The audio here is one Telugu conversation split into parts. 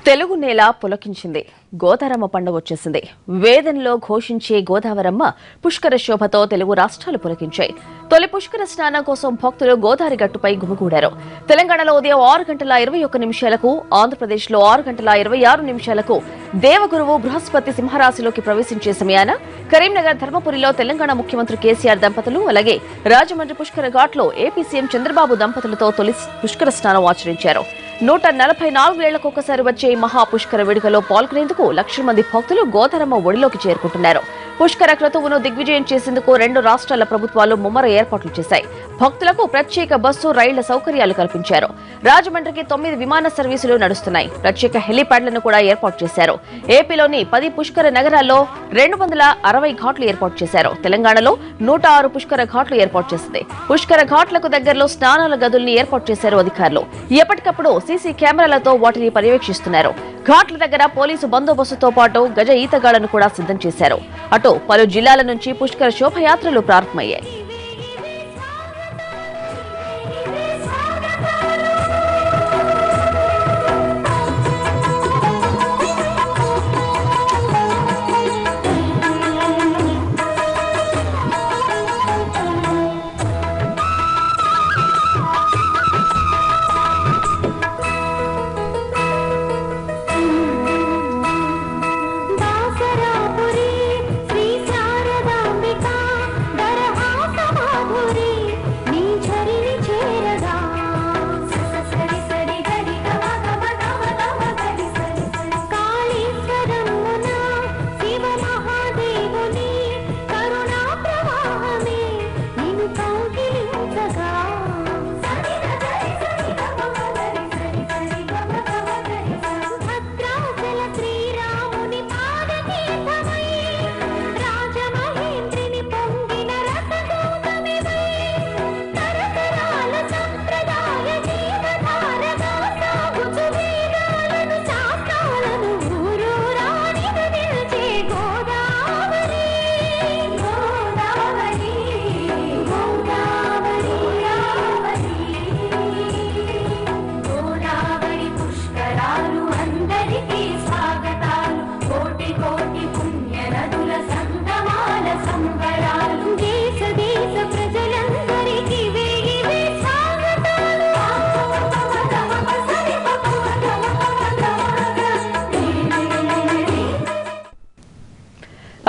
తెలుగు నేల పులకించింది. గోదారమ్మ పండుగ వచ్చేసింది. వేదంలో ఘోషించే గోదావరమ్మ పుష్కర శోభతో తెలుగు రాష్ట్రాలు పులకించాయి. తొలి పుష్కర స్నానం కోసం భక్తులు గోదావరి గట్టుపై గుమిగూడారు. తెలంగాణలో ఉదయం 6:21 ఆంధ్రప్రదేశ్లో 6:26 దేవగురువు బృహస్పతి సింహరాశిలోకి ప్రవేశించే సమయాన కరీంనగర్ ధర్మపురిలో తెలంగాణ ముఖ్యమంత్రి కేసీఆర్ దంపతులు, అలాగే రాజమండ్రి పుష్కర ఘాట్లో ఏపీ సీఎం చంద్రబాబు దంపతులతో తొలి పుష్కర స్నానం ఆచరించారు. 144 ఏళ్లకు ఒకసారి వచ్చే మహా పుష్కర వేడుకలో పాల్గొనేందుకు లక్షల మంది భక్తులు గోదారమ్మ ఒడిలోకి చేరుకుంటున్నారు. పుష్కర క్రతువును దిగ్విజయం చేసేందుకు 2 రాష్ట్రాల ప్రభుత్వాలు ముమ్మర ఏర్పాట్లు చేశాయి. భక్తులకు ప్రత్యేక బస్సు, రైళ్ల సౌకర్యాలు కల్పించారు. రాజమండ్రికి 9 విమాన సర్వీసులు నడుస్తున్నాయి. ప్రత్యేక హెలీప్యాడ్లను కూడా ఏర్పాటు చేశారు. ఏపీలోని 10 పుష్కర నగరాల్లో 260 ఘాట్లు ఏర్పాటు చేశారు. తెలంగాణలో 106 పుష్కర ఘాట్లు ఏర్పాటు చేసింది. పుష్కర ఘాట్లకు దగ్గరలో స్నానాల గదుల్ని ఏర్పాటు చేశారు అధికారులు. ఎప్పటికప్పుడు సీసీ కెమెరాలతో వాటిని పర్యవేక్షిస్తున్నారు. ఘాట్ల దగ్గర పోలీసు బందోబస్తుతో పాటు గజ ఈతగాళ్లను కూడా సిద్ధం చేశారు. అటు పలు జిల్లాల నుంచి పుష్కర శోభయాత్రలు ప్రారంభమయ్యాయి.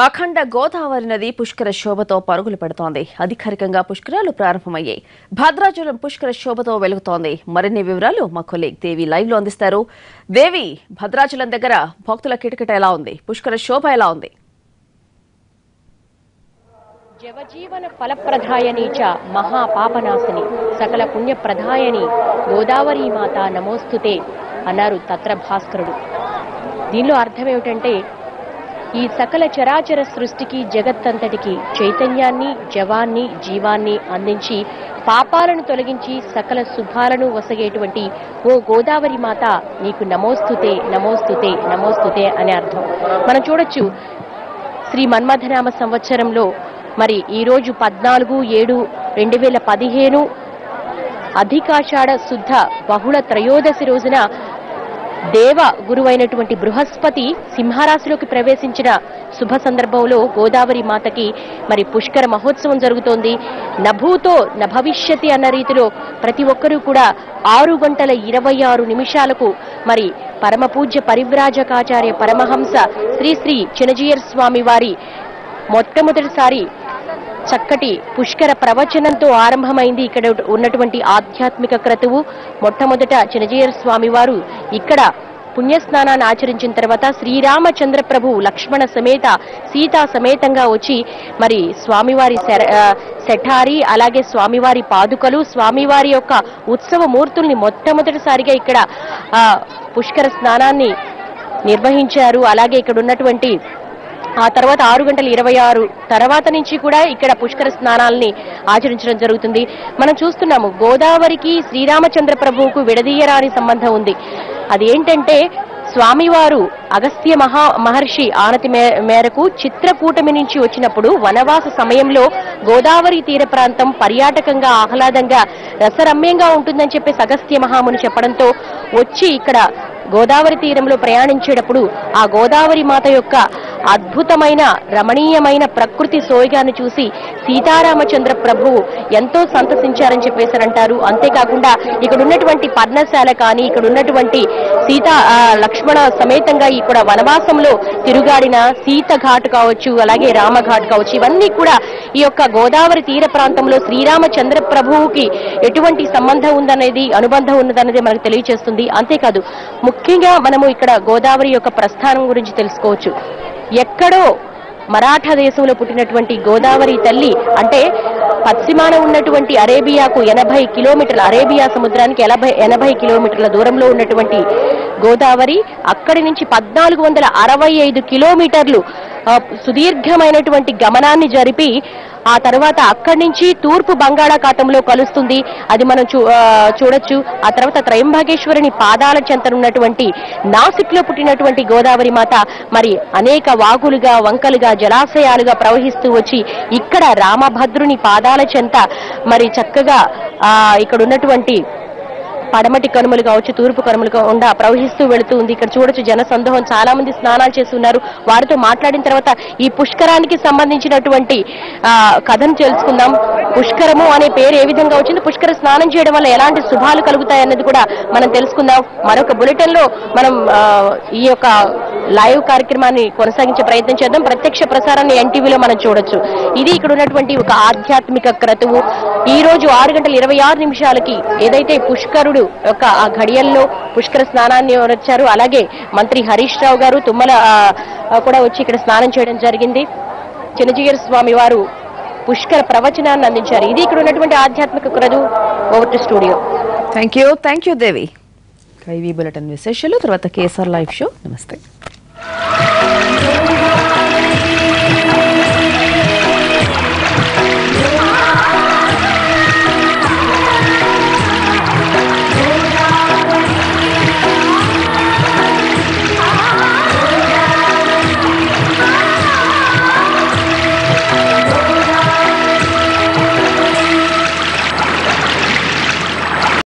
అఖండ గోదావరి నది పుష్కర శోభతో పరుగులు పెడుతోంది. అధికారికంగా పుష్కరాలు ప్రారంభమయ్యాయి. భద్రాచలం పుష్కర శోభతో వెలుగుతోంది. మరిన్ని వివరాలు మా కొలీగ్ దేవి లైవ్ లో అందిస్తారు. దేవి, భద్రాచలం దగ్గర భక్తుల కిటకిట ఎలా ఉంది? పుష్కర శోభ ఎలా ఉంది? జవజీవన ఫలప్రదాయని చ మహాపాపనాశిని సకల పుణ్యప్రదాయని గోదావరి మాత నమోస్తుతే అన్నారు తత్ర భాస్కరుడు. దీనిలో అర్థం ఏమిటంటే, ఈ సకల చరాచర సృష్టికి, జగత్తంతటికి చైతన్యాన్ని, జవాన్ని, జీవాన్ని అందించి పాపాలను తొలగించి సకల శుభాలను వసగేటువంటి ఓ గోదావరి మాత నీకు నమోస్తుతే నమోస్తుతే నమోస్తుతే అనే అర్థం. మనం చూడొచ్చు, శ్రీ మన్మథనామ సంవత్సరంలో మరి ఈరోజు 14/7/2015 అధికాషాఢ శుద్ధ బహుళ త్రయోదశి రోజున దేవ గురువైనటువంటి బృహస్పతి సింహరాశిలోకి ప్రవేశించిన శుభ సందర్భంలో గోదావరి మాతకి మరి పుష్కర మహోత్సవం జరుగుతోంది. నభూతో నభవిష్యతి అన్న రీతిలో ప్రతి ఒక్కరూ కూడా 6:26 మరి పరమ పూజ్య పరివ్రాజకాచార్య పరమహంస శ్రీ శ్రీ చినజీయర్ స్వామి వారి మొట్టమొదటిసారి చక్కటి పుష్కర ప్రవచనంతో ఆరంభమైంది ఇక్కడ ఉన్నటువంటి ఆధ్యాత్మిక క్రతువు. మొట్టమొదట చినజీయర్ స్వామి వారు ఇక్కడ పుణ్యస్నానాన్ని ఆచరించిన తర్వాత శ్రీరామచంద్ర ప్రభు లక్ష్మణ సమేత సీతా సమేతంగా వచ్చి మరి స్వామివారి శఠారి, అలాగే స్వామివారి పాదుకలు, స్వామివారి యొక్క ఉత్సవ మూర్తుల్ని మొట్టమొదటిసారిగా ఇక్కడ పుష్కర స్నానాన్ని నిర్వహించారు. అలాగే ఇక్కడ ఉన్నటువంటి ఆ తర్వాత 6:26 తర్వాత నుంచి కూడా ఇక్కడ పుష్కర స్నానాలని ఆచరించడం జరుగుతుంది. మనం చూస్తున్నాము, గోదావరికి శ్రీరామచంద్ర ప్రభువుకు విడదీయరాని సంబంధం ఉంది. అదేంటంటే, స్వామివారు అగస్త్య మహర్షి ఆనతి మేరకు చిత్రకూటమి నుంచి వచ్చినప్పుడు వనవాస సమయంలో గోదావరి తీర ప్రాంతం పర్యాటకంగా ఆహ్లాదంగా రసరమ్యంగా ఉంటుందని చెప్పేసి అగస్త్య మహాముని చెప్పడంతో వచ్చి ఇక్కడ గోదావరి తీరంలో ప్రయాణించేటప్పుడు ఆ గోదావరి మాత యొక్క అద్భుతమైన రమణీయమైన ప్రకృతి సోయగాన్ని చూసి సీతారామచంద్ర ప్రభువు ఎంతో సంతసించారని చెప్పేసారంటారు. అంతేకాకుండా ఇక్కడ ఉన్నటువంటి పర్ణశాల కానీ ఇక్కడ ఉన్నటువంటి లక్ష్మణ సమేతంగా ఇక్కడ వనవాసంలో తిరుగాడిన సీత ఘాట్ కావచ్చు, అలాగే రామఘాట్ కావచ్చు, ఇవన్నీ కూడా ఈ యొక్క గోదావరి తీర ప్రాంతంలో శ్రీరామచంద్ర ప్రభువుకి ఎటువంటి సంబంధం ఉందనేది అనుబంధం ఉన్నదనేది మనకు తెలియజేస్తుంది. అంతేకాదు ముఖ్యంగా మనము ఇక్కడ గోదావరి యొక్క ప్రస్థానం గురించి తెలుసుకోవచ్చు. ఎక్కడో మరాఠా దేశంలో పుట్టినటువంటి గోదావరి తల్లి అంటే పశ్చిమాన ఉన్నటువంటి అరేబియాకు 80 కిలోమీటర్ల అరేబియా సముద్రానికి 80 కిలోమీటర్ల దూరంలో ఉన్నటువంటి గోదావరి అక్కడి నుంచి 1465 కిలోమీటర్లు సుదీర్ఘమైనటువంటి గమనాన్ని జరిపి ఆ తర్వాత అక్కడి నుంచి తూర్పు బంగాళాఖాతంలో కలుస్తుంది. అది మనం చూడొచ్చు. ఆ తర్వాత త్రయంబకేశ్వరుని పాదాల చెంతనున్నటువంటి నాసిక్ లో పుట్టినటువంటి గోదావరి మాత మరి అనేక వాగులుగా వంకలుగా జలాశయాలుగా ప్రవహిస్తూ వచ్చి ఇక్కడ రామభద్రుని పాదాల చెంత మరి చక్కగా ఇక్కడ ఉన్నటువంటి పడమటి కనుమలు కావచ్చు, తూర్పు కనుమలు కాకుండా ప్రవహిస్తూ వెళుతూ ఉంది. ఇక్కడ చూడొచ్చు జన సందోహం, చాలా మంది స్నానాలు చేస్తున్నారు. వారితో మాట్లాడిన తర్వాత ఈ పుష్కరానికి సంబంధించినటువంటి కథను తెలుసుకుందాం. పుష్కరము అనే పేరు ఏ విధంగా వచ్చింది, పుష్కర స్నానం చేయడం వల్ల ఎలాంటి శుభాలు కలుగుతాయి అన్నది కూడా మనం తెలుసుకుందాం. మరొక బులెటిన్ లో మనం ఈ యొక్క లైవ్ కార్యక్రమాన్ని కొనసాగించే ప్రయత్నం చేద్దాం. ప్రత్యక్ష ప్రసారాన్ని ఎన్టీవీలో మనం చూడొచ్చు. ఇది ఇక్కడ ఉన్నటువంటి ఒక ఆధ్యాత్మిక క్రతువు. ఈ రోజు 6:26 ఏదైతే పుష్కరుడు యొక్క ఆ ఘడియల్లో పుష్కర స్నానాన్ని వచ్చారు. అలాగే మంత్రి హరీష్ రావు గారు తుమ్మల కూడా వచ్చి ఇక్కడ స్నానం చేయడం జరిగింది. చినజీయర్ స్వామి వారు పుష్కర ప్రవచనాన్ని అందించారు. ఇది ఇక్కడ ఉన్నటువంటి ఆధ్యాత్మిక క్రతువు. Over to studio. Thank you Devi. Bulletin విశేషాలు తర్వాత కేఎస్ఆర్ లైవ్ షో. నమస్తే.